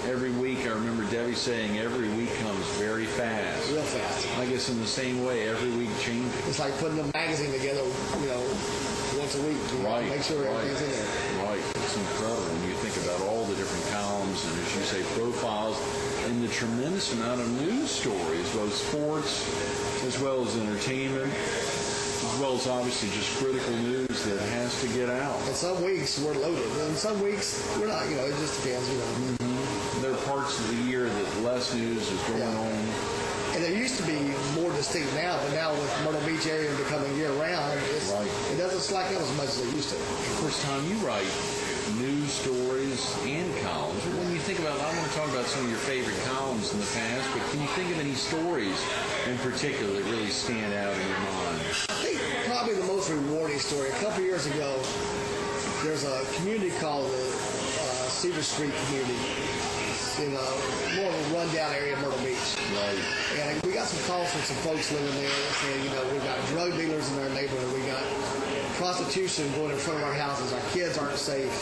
every week, I remember Debbie saying, every week comes very fast. Real fast. I guess in the same way, every week changes. It's like putting a magazine together, once a week. Right. Make sure everything's in there. Right. It's incredible when you think about all the different columns and, as you say, profiles and the tremendous amount of news stories, both sports as well as entertainment, as well as obviously just critical news that has to get out. And some weeks we're loaded, and some weeks we're not. It just depends. Mm-hmm. There are parts of the year that less news is going on. And there used to be more distinct now, but now with Myrtle Beach area becoming year-round, it doesn't slack out as much as it used to. Of course, Tom, you write news stories and columns. When you think about, I want to talk about some of your favorite columns in the past, but can you think of any stories in particular that really stand out in your mind? I think probably the most rewarding story. A couple years ago, there's a community called the Cedar Street community. In more of a rundown area of Myrtle Beach. Right. And we got some calls from some folks living there saying, we've got drug dealers in our neighborhood. We got prostitution going in front of our houses. Our kids aren't safe.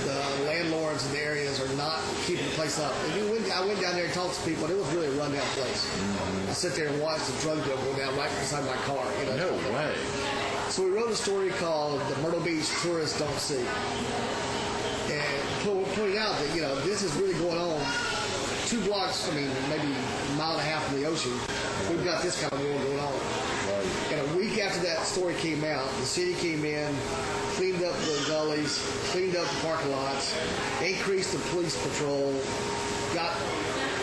The landlords in the areas are not keeping the place up. And I went down there and talked to people, and it was really a rundown place. Mm-hmm. I sit there and watch the drug deal go down right beside my car. No way. So we wrote a story called The Myrtle Beach Tourists Don't See. And pointing out that, this is really going on 2 blocks, maybe a mile and a half from the ocean. We've got this kind of war going on. Right. And a week after that story came out, the city came in, cleaned up the gullies, cleaned up the parking lots, increased the police patrol, got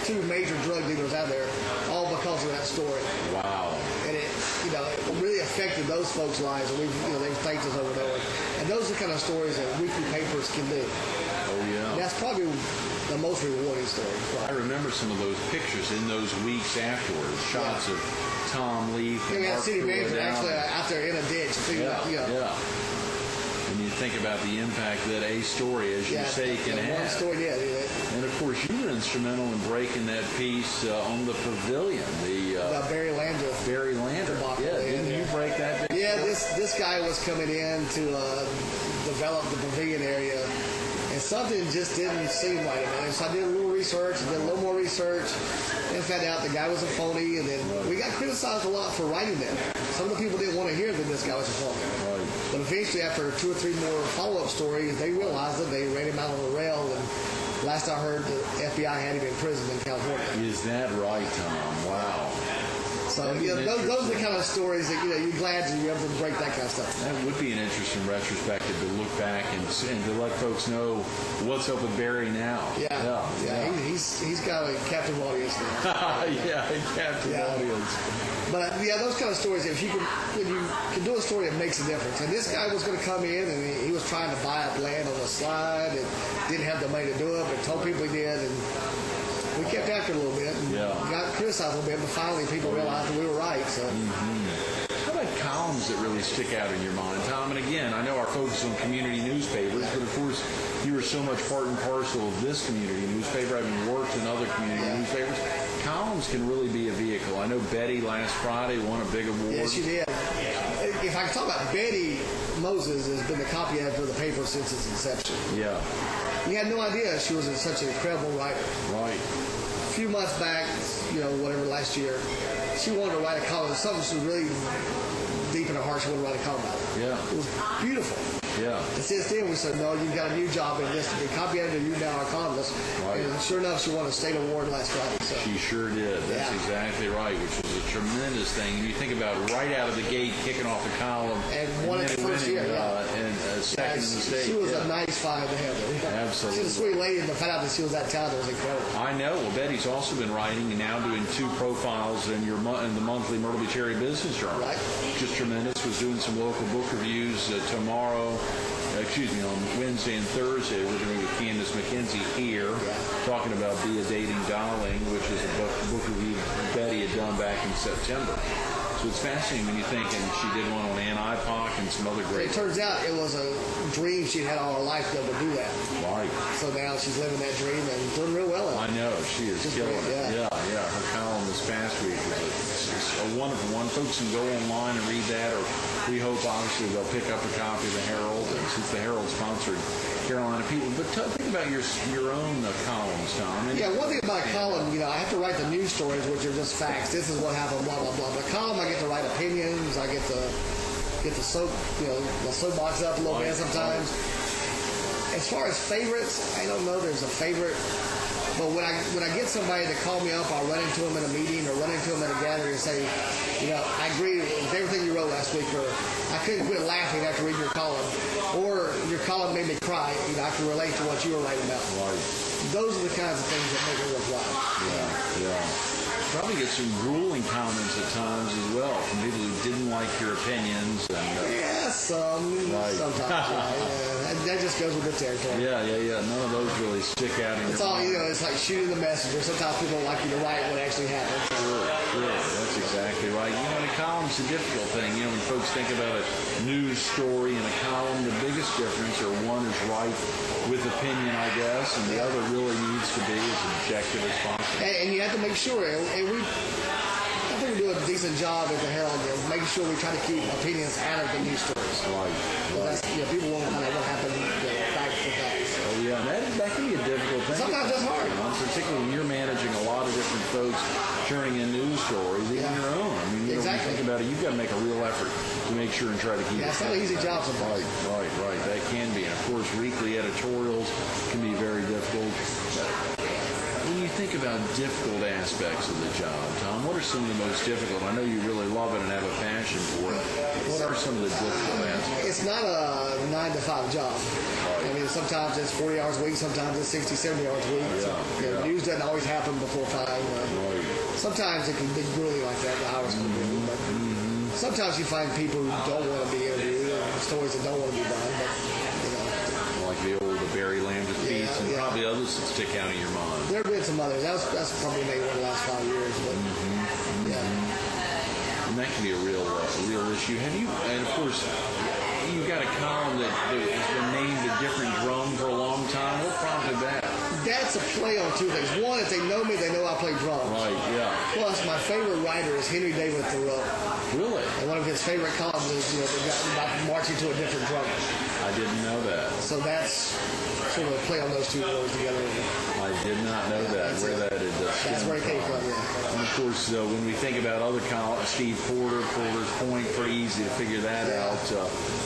2 major drug dealers out there, all because of that story. Wow. And it really affected those folks' lives, and they've thanked us over and over. And those are the kind of stories that weekly papers can do. Oh, yeah. And that's probably the most rewarding story. I remember some of those pictures in those weeks afterwards, shots of Tom Leaf and we had city manager actually out there in a ditch. Yeah. And you think about the impact that a story, as you say, can have. One story, And of course, you were instrumental in breaking that piece on the pavilion, the Barry Lander. Didn't you break that? Yeah, this guy was coming in to develop the pavilion area, and something just didn't seem right to me. So I did a little research, did a little more research, and found out the guy was a phony. And then we got criticized a lot for writing that. Some of the people didn't want to hear that this guy was a phony. Right. But eventually, after 2 or 3 more follow-up stories, they realized that they ran him out on the rail. And last I heard, the FBI had him in prison in California. Is that right, Tom? Wow. So those are the kind of stories that you're glad you ever break that kind of stuff. That would be an interesting retrospective to look back and to let folks know what's up with Barry now. Yeah. He's got a captive audience now. A captive audience. But those kind of stories. If you can do a story that makes a difference. And this guy was going to come in and he was trying to buy up land on the slide and didn't have the money to do it, but told people he did. And we kept after it a little bit and got criticized a little bit, but finally people realized that we were right. So. Mm-hmm. How about columns that really stick out in your mind, Tom? And again, I know our focus on community newspapers, but of course you were so much part and parcel of this community newspaper, having worked in other community newspapers. Columns can really be a vehicle. I know Betty last Friday won a big award. Yes, she did. If I can talk about Betty Moses, has been the copy editor of the paper since its inception. Yeah. You had no idea she was such an incredible writer. Right. A few months back, last year, she wanted to write a column. Something she was really deep in her heart. She wanted to write a column about it. Yeah. It was beautiful. Yeah. And since then, we said, no, you've got a new job in this to be copy editor. You're now our columnist. Right. And sure enough, she won a state award last Friday. So. She sure did. That's exactly right, which was a tremendous thing. And you think about right out of the gate, kicking off a column. And won it the first year. And second in the state. She was a nice find to have her. Absolutely. She's a sweet lady, and the fact that she was that talented was incredible. I know. Well, Betty's also been writing and now doing 2 profiles in the monthly Myrtle Beach Area Business Journal. Right. Just tremendous. Was doing some local book reviews tomorrow. On Wednesday and Thursday, we're going to be with Candace McKenzie here, talking about Be a Dating Darling, which is a book review Betty had done back in September. So it's fascinating when you think, and she did one on Ann Ipoc and some other great. It turns out it was a dream she'd had all her life to be able to do that. Right. So now she's living that dream and doing real well. I know, she is killing it. Yeah. Her column this past week was a wonderful one. Folks can go online and read that, or we hope obviously they'll pick up a copy of the Herald. And since the Herald sponsored Carolina people. But think about your own columns, Tom. Yeah, one thing about a column, I have to write the news stories, which are just facts. This is what happened, blah blah blah. But a column, I get to write opinions. I get to the soapbox up a little bit sometimes. As far as favorites, I don't know. There's a favorite. But when I get somebody to call me up, I'll run into them in a meeting or run into them at a gathering and say, I agree with everything you wrote last week, or I couldn't quit laughing after reading your column, or your column made me cry. I can relate to what you were writing about. Right. Those are the kinds of things that make it worthwhile. Yeah. Probably get some grueling comments at times as well from people who didn't like your opinions. And, sometimes. That just goes with the territory. Yeah. None of those really stick out in It's your all, mind. it's like shooting the messenger. Sometimes people don't like you to write what actually happened. Sure. That's exactly right. The column's a difficult thing. When folks think about a news story and a column, the biggest difference, or one is right with opinion, I guess, and the other really needs to be as objective as possible. And you have to make sure, I think we do a decent job at the Herald of making sure we try to keep opinions out of the news stories. Right. That's, people want to find out what happened, fact for facts. Oh, yeah, that can be a difficult thing. Sometimes it's hard. Particularly when you're managing a lot of different folks churning in news stories, even your own. When you think about it, you've got to make a real effort to make sure and try to keep it. It's not an easy job sometimes. Right. That can be. And, of course, weekly editorials can be very difficult. When you think about difficult aspects of the job, Tom, what are some of the most difficult? I know you really love it and have a passion for it. What are some of the difficult aspects? It's not a 9-to-5 job. Sometimes it's 40 hours a week, sometimes it's 60, 70 hours a week. News doesn't always happen before 5. Sometimes it can be grueling like that, the hours can be grueling. But sometimes you find people who don't want to be interviewed, stories that don't want to be done. But, like the old Barry Lambert piece, and probably others that stick out in your mind. There have been some others. That's probably maybe one of the last 5 years. But, And that can be a real issue. And of course, you've got a column that has been named a different drum for a long time. What prompted that? That's a play on two things. One, if they know me, they know I play drums. Right, yeah. Plus, my favorite writer is Henry David Thoreau. Really? And one of his favorite columns is, about marching to a different drummer. I didn't know that. So that's sort of a play on those two words together. I did not know that, That's where it came from, yeah. And of course, when we think about other columns, Steve Porter's Point, pretty easy to figure that out.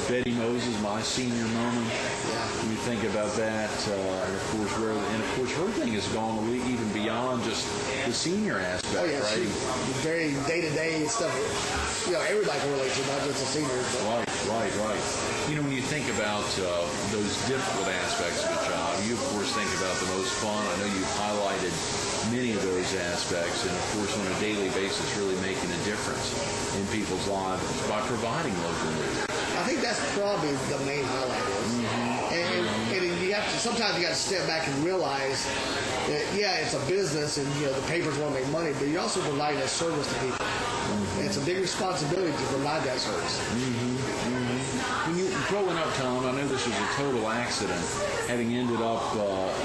Betty Moses, My Senior Moment. You think about that, and of course, her thing has gone even beyond just the senior aspect, right? Very day-to-day stuff. Everybody can relate to, not just the seniors. But. Right. When you think about those difficult aspects of the job, you of course think about the most fun. I know you've highlighted many of those aspects, and of course, on a daily basis, really making a difference in people's lives by providing local news. I think that's probably the main highlight is. And you have to, sometimes you got to step back and realize that, it's a business and, the papers want to make money, but you're also providing a service to people. And it's a big responsibility to provide that service. When you growing up, Tom, I know this was a total accident, having ended up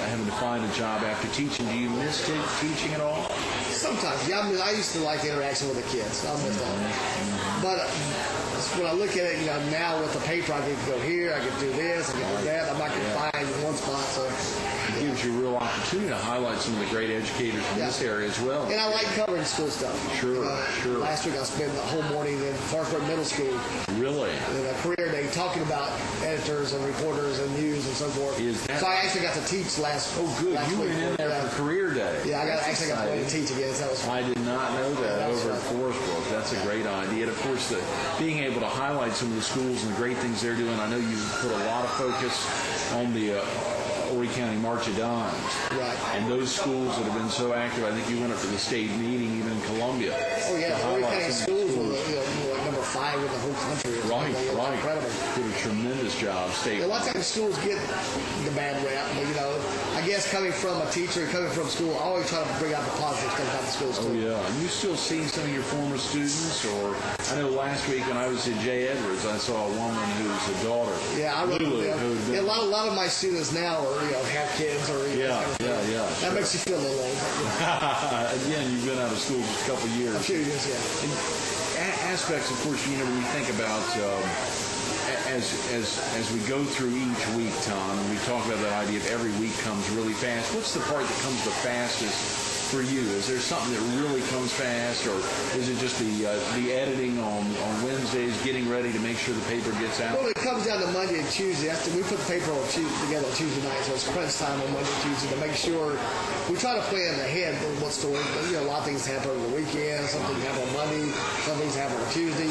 having to find a job after teaching. Do you miss teaching at all? Sometimes. I used to like the interaction with the kids. I miss that. But when I look at it, now with the paper, I get to go here, I get to do this, I get to do that. I'm not going to find one spot. So it gives you a real opportunity to highlight some of the great educators in this area as well. And I like covering school stuff. Sure. Last week I spent the whole morning in Farnsburg Middle School. Really? In a career day talking about editors and reporters and news and so forth. So I actually got to teach last week. Oh, good. You went in there for career day. Yeah, I got to teach again. So that was fun. I did not know that over at Forestbrook. That's a great idea. And of course, being able to highlight some of the schools and the great things they're doing. I know you put a lot of focus on the Horry County March of Dimes. Right. And those schools that have been so active, I think you went up to the state meeting even in Columbia. Oh, yeah. Horry County schools were like number 5 in the whole country. Right. Incredible. Did a tremendous job. A lot of times schools get the bad rap, but, I guess coming from a teacher, coming from school, I always try to bring out the positive stuff about the schools, too. Oh, yeah. And you still see some of your former students? Or I know last week when I was at J. Edwards, I saw a woman who's a daughter. Yeah, I wrote them. A lot of my students now are, have kids or Yeah. That makes you feel a little old. Again, you've been out of school for a couple of years. A few years, yeah. And aspects, of course, when you think about as we go through each week, Tom, and we talk about that idea of every week comes really fast, what's the part that comes the fastest for you? Is there something that really comes fast, or is it just the editing on Wednesdays, getting ready to make sure the paper gets out? Well, it comes down to Monday and Tuesday. We put the paper together on Tuesday night, so it's crunch time on Monday and Tuesday to make sure we try to plan ahead on what story. But, a lot of things happen over the weekend. Some things happen on Monday. Some things happen on Tuesday.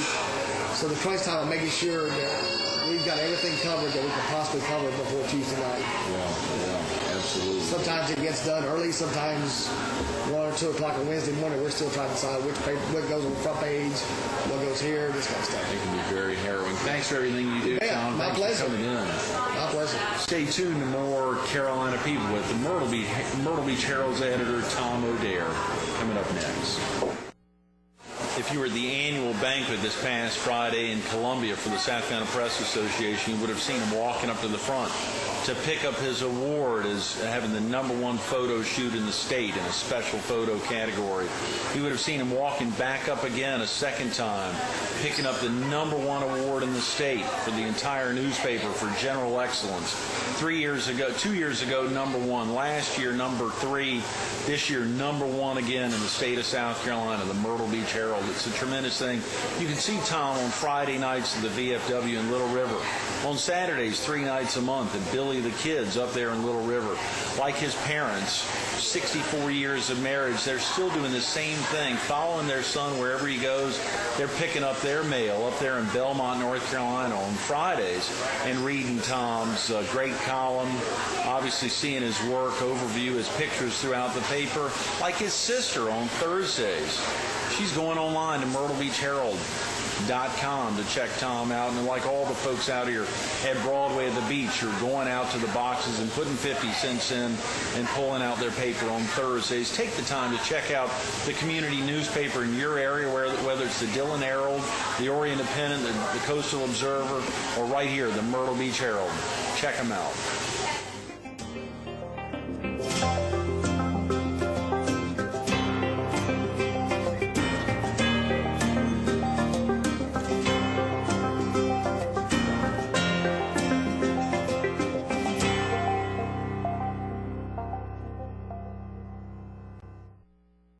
So the crunch time of making sure that we've got everything covered that we can possibly cover before Tuesday night. Yeah, absolutely. Sometimes it gets done early. Sometimes 1 or 2 o'clock on Wednesday morning, we're still trying to decide what goes on the front page, what goes here, this kind of stuff. It can be very harrowing. Thanks for everything you do, Yeah, Tom. my Thanks pleasure. for coming in. My pleasure. Stay tuned to more Carolina People with the Myrtle Beach Herald's editor, Tom O'Dare, coming up next. If you were at the annual banquet this past Friday in Columbia for the South Carolina Press Association, you would have seen him walking up to the front to pick up his award as having the #1 photo shoot in the state in a special photo category. You would have seen him walking back up again a second time, picking up the #1 award in the state for the entire newspaper for general excellence. 2 years ago, #1. Last year, #3. This year, #1 again in the state of South Carolina, the Myrtle Beach Herald. It's a tremendous thing. You can see Tom on Friday nights at the VFW in Little River. On Saturdays, 3 nights a month at Billy the Kids up there in Little River. Like his parents, 64 years of marriage, they're still doing the same thing, following their son wherever he goes. They're picking up their mail up there in Belmont, North Carolina on Fridays and reading Tom's great column, obviously seeing his work, overview, his pictures throughout the paper. Like his sister on Thursdays. She's going online to myrtlebeachherald.com to check Tom out, and like all the folks out here at Broadway at the beach are going out to the boxes and putting 50 cents in and pulling out their paper on Thursdays. Take the time to check out the community newspaper in your area, whether it's the Dillon Herald, the Orient Independent, the Coastal Observer, or right here, the Myrtle Beach Herald. Check them out.